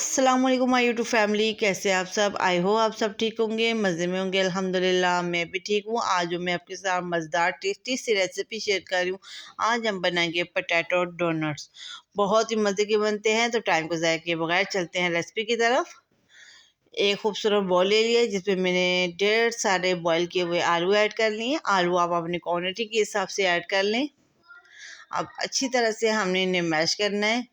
अस्सलाम वालेकुम my YouTube family, कैसे आप सब। आई हो आप सब ठीक होंगे, मज़े में होंगे। अल्हम्दुलिल्लाह मैं भी ठीक हूँ। आज मैं आपके साथ मज़ेदार टेस्टी सी रेसिपी शेयर कर रही हूँ। आज हम बनाएंगे पोटैटो डोनट्स। बहुत ही मज़े के बनते हैं, तो टाइम को ज़ाया किए बगैर चलते हैं रेसिपी की तरफ। एक खूबसूरत बॉल ले लिया जिसमें मैंने ढेर सारे बॉयल किए हुए आलू ऐड कर लिए। आलू आप अपनी क्वान्टिटी के हिसाब से ऐड कर लें। अब अच्छी तरह से हमने इन्हें मैश करना है।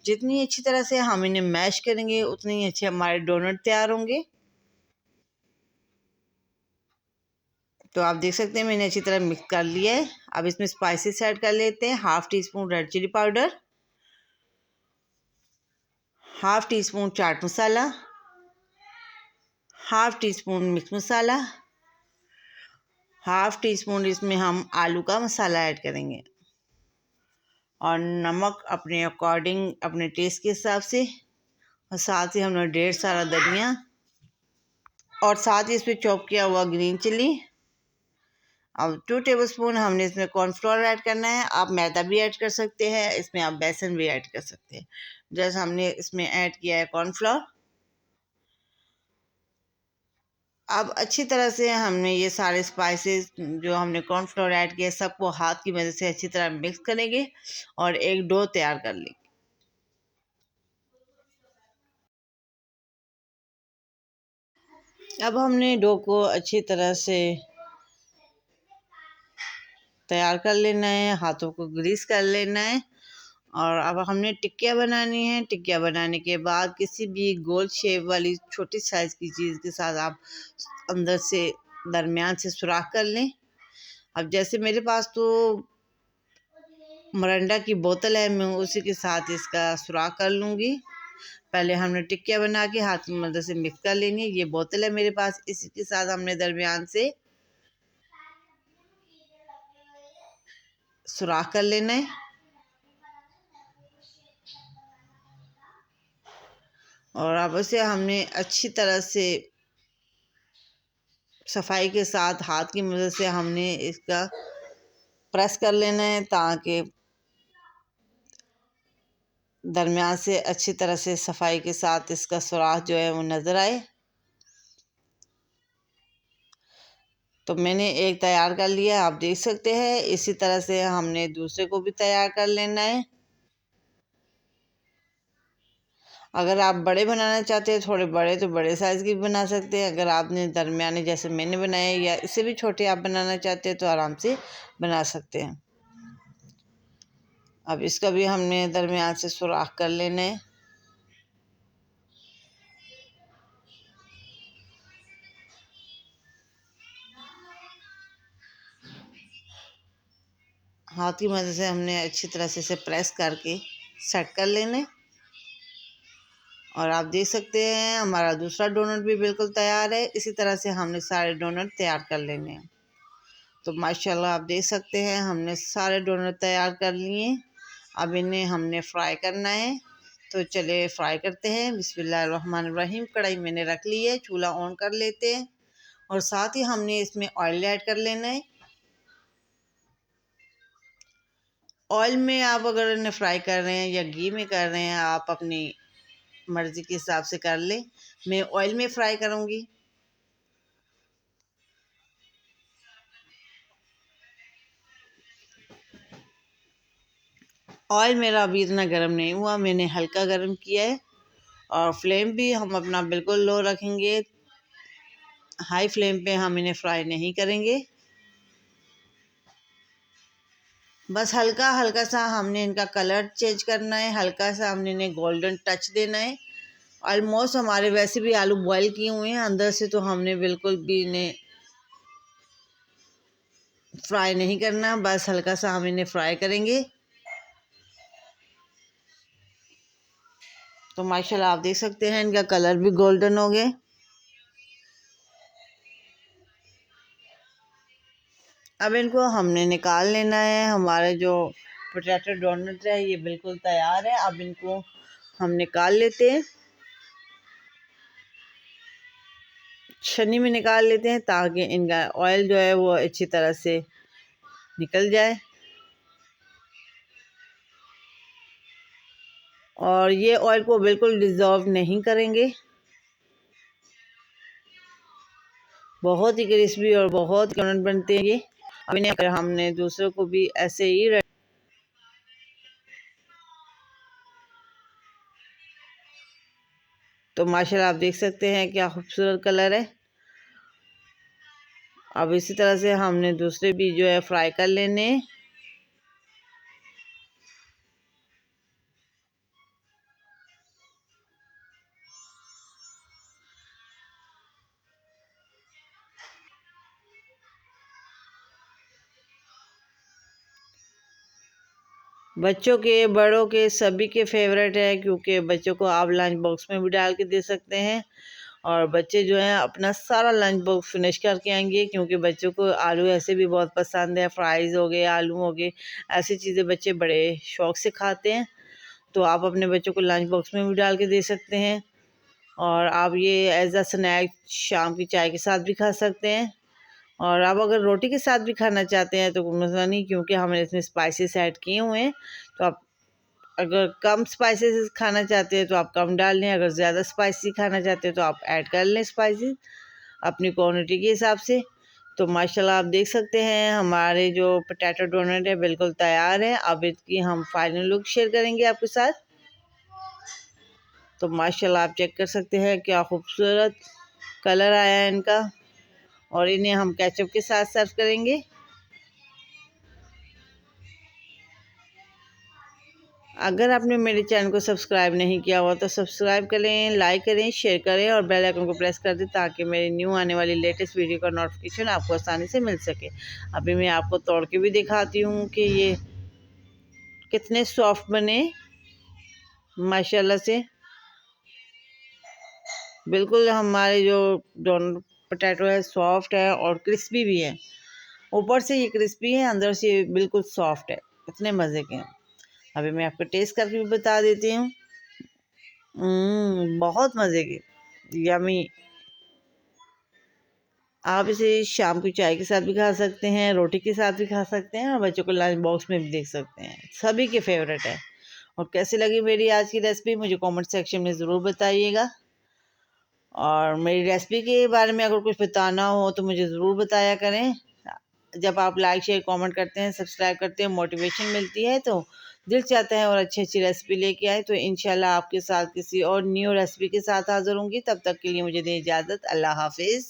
जितनी अच्छी तरह से हम इन्हें मैश करेंगे उतनी ही अच्छे हमारे डोनट तैयार होंगे। तो आप देख सकते हैं मैंने अच्छी तरह मिक्स कर लिया है। अब इसमें स्पाइसेस ऐड कर लेते हैं। Half teaspoon red chilli powder, half teaspoon chaat masala, half teaspoon mix masala, half teaspoon इसमें हम आलू का मसाला ऐड करेंगे, और नमक अपने अकॉर्डिंग अपने टेस्ट के हिसाब से। और साथ ही हमने ढेर सारा धनिया, और साथ ही इसमें चॉप किया हुआ ग्रीन चिली। अब 2 टेबलस्पून हमने इसमें कॉर्नफ्लोर ऐड करना है। आप मैदा भी ऐड कर सकते हैं, इसमें आप बेसन भी ऐड कर सकते हैं। जैसे हमने इसमें ऐड किया है कॉर्नफ्लोर। अब अच्छी तरह से हमने ये सारे स्पाइसेस जो हमने कॉर्नफ्लोर ऐड किया सबको हाथ की मदद से अच्छी तरह मिक्स करेंगे और एक डो तैयार कर लेंगे। अब हमने डो को अच्छी तरह से तैयार कर लेना है, हाथों को ग्रीस कर लेना है। और अब हमने टिक्कियाँ बनानी है। टिक्कियाँ बनाने के बाद किसी भी गोल शेप वाली छोटी साइज़ की चीज़ के साथ आप अंदर से दरमियान से सुराख कर लें। अब जैसे मेरे पास तो मरंडा की बोतल है, मैं उसी के साथ इसका सुराख कर लूँगी। पहले हमने टिक्कियाँ बना के हाथ की मदद से मिक्स कर लेनी है। ये बोतल है मेरे पास, इसी के साथ हमने दरमियान से सुराख कर लेना है। और अब इसे हमने अच्छी तरह से सफाई के साथ हाथ की मदद से हमने इसका प्रेस कर लेना है, ताकि दरमियान से अच्छी तरह से सफाई के साथ इसका सुराख जो है वो नज़र आए। तो मैंने एक तैयार कर लिया, आप देख सकते हैं। इसी तरह से हमने दूसरे को भी तैयार कर लेना है। अगर आप बड़े बनाना चाहते हैं थोड़े बड़े, तो बड़े साइज़ की भी बना सकते हैं। अगर आपने दरमियाने जैसे मैंने बनाए या इससे भी छोटे आप बनाना चाहते हैं तो आराम से बना सकते हैं। अब इसका भी हमने दरमियान से सुराख कर लेना है। हाथ की मदद से हमने अच्छी तरह से इसे प्रेस करके सेट कर लेना है। और आप देख सकते हैं हमारा दूसरा डोनट भी बिल्कुल तैयार है। इसी तरह से हमने सारे डोनट तैयार कर लेने हैं। तो माशाल्लाह आप देख सकते हैं हमने सारे डोनट तैयार कर लिए। अब इन्हें हमने फ्राई करना है, तो चले फ्राई करते हैं। बिस्मिल्लाहिर्रहमानिर्रहीम। कढ़ाई मैंने रख ली है, चूल्हा ऑन कर लेते हैं। और साथ ही हमने इसमें ऑयल ऐड कर लेना है। ऑयल में आप अगर इन्हें फ्राई कर रहे हैं या घी में कर रहे हैं, आप अपनी मर्ज़ी के हिसाब से कर लें। मैं ऑयल में फ्राई करूँगी। ऑयल मेरा अभी इतना गर्म नहीं हुआ, मैंने हल्का गर्म किया है। और फ्लेम भी हम अपना बिल्कुल लो रखेंगे, हाई फ्लेम पे हम इन्हें फ्राई नहीं करेंगे। बस हल्का हल्का सा हमने इनका कलर चेंज करना है, हल्का सा हमने इन्हें गोल्डन टच देना है। ऑलमोस्ट हमारे वैसे भी आलू बॉयल किए हुए हैं अंदर से, तो हमने बिल्कुल भी इन्हें फ्राई नहीं करना, बस हल्का सा हम इन्हें फ्राई करेंगे। तो माशाल्लाह आप देख सकते हैं इनका कलर भी गोल्डन हो गए। अब इनको हमने निकाल लेना है। हमारे जो पोटैटो डोनट है ये बिल्कुल तैयार है। अब इनको हम निकाल लेते हैं, छन्नी में निकाल लेते हैं, ताकि इनका ऑयल जो है वो अच्छी तरह से निकल जाए। और ये ऑयल को बिल्कुल डिज़ॉल्व नहीं करेंगे। बहुत ही क्रिस्पी और बहुत क्रंची बनते हैं ये। अब इन्हें अगर हमने दूसरों को भी ऐसे ही तो माशाल्लाह आप देख सकते हैं क्या खूबसूरत कलर है। अब इसी तरह से हमने दूसरे भी जो है फ्राई कर लेने। बच्चों के बड़ों के सभी के फेवरेट है, क्योंकि बच्चों को आप लंच बॉक्स में भी डाल के दे सकते हैं और बच्चे जो हैं अपना सारा लंच बॉक्स फिनिश करके आएंगे, क्योंकि बच्चों को आलू ऐसे भी बहुत पसंद है। फ्राइज़ हो गए, आलू हो गए, ऐसी चीज़ें बच्चे बड़े शौक़ से खाते हैं। तो आप अपने बच्चों को लंच बॉक्स में भी डाल के दे सकते हैं और आप ये एज अ स्नैक शाम की चाय के साथ भी खा सकते हैं। और आप अगर रोटी के साथ भी खाना चाहते हैं तो कोई मसला नहीं, क्योंकि हमने इसमें स्पाइसेस ऐड किए हुए हैं। तो आप अगर कम स्पाइसेस खाना चाहते हैं तो आप कम डाल लें, अगर ज़्यादा स्पाइसी खाना चाहते हैं तो आप ऐड कर लें स्पाइसेस अपनी क्वांटिटी के हिसाब से। तो माशाल्लाह आप देख सकते हैं हमारे जो पोटैटो डोनट है बिल्कुल तैयार है। अब इसकी हम फाइनल लुक शेयर करेंगे आपके साथ। तो माशाल्लाह आप चेक कर सकते हैं क्या खूबसूरत कलर आया है इनका, और इन्हें हम केचप के साथ सर्व करेंगे। अगर आपने मेरे चैनल को सब्सक्राइब नहीं किया हुआ तो सब्सक्राइब करें, लाइक करें, शेयर करें और बेल आइकन को प्रेस कर दें, ताकि मेरी न्यू आने वाली लेटेस्ट वीडियो का नोटिफिकेशन आपको आसानी से मिल सके। अभी मैं आपको तोड़ के भी दिखाती हूँ कि ये कितने सॉफ्ट बने माशाल्लाह से। बिल्कुल हमारे जो डोनट पोटैटो है सॉफ्ट है और क्रिस्पी भी है। ऊपर से ये क्रिस्पी है, अंदर से बिल्कुल सॉफ्ट है। इतने मज़े के हैं। अभी मैं आपको टेस्ट करके भी बता देती हूँ। बहुत मज़े के, यमी। आप इसे शाम की चाय के साथ भी खा सकते हैं, रोटी के साथ भी खा सकते हैं और बच्चों को लंच बॉक्स में भी देख सकते हैं। सभी के फेवरेट है। और कैसी लगी मेरी आज की रेसिपी मुझे कमेंट सेक्शन में ज़रूर बताइएगा। और मेरी रेसिपी के बारे में अगर कुछ बताना हो तो मुझे ज़रूर बताया करें। जब आप लाइक शेयर कमेंट करते हैं, सब्सक्राइब करते हैं, मोटिवेशन मिलती है, तो दिल चाहता है और अच्छी अच्छी रेसिपी लेके आए। तो इंशाल्लाह आपके साथ किसी और न्यू रेसिपी के साथ हाज़िर होंगी। तब तक के लिए मुझे दें इजाज़त। अल्लाह हाफ़िज़।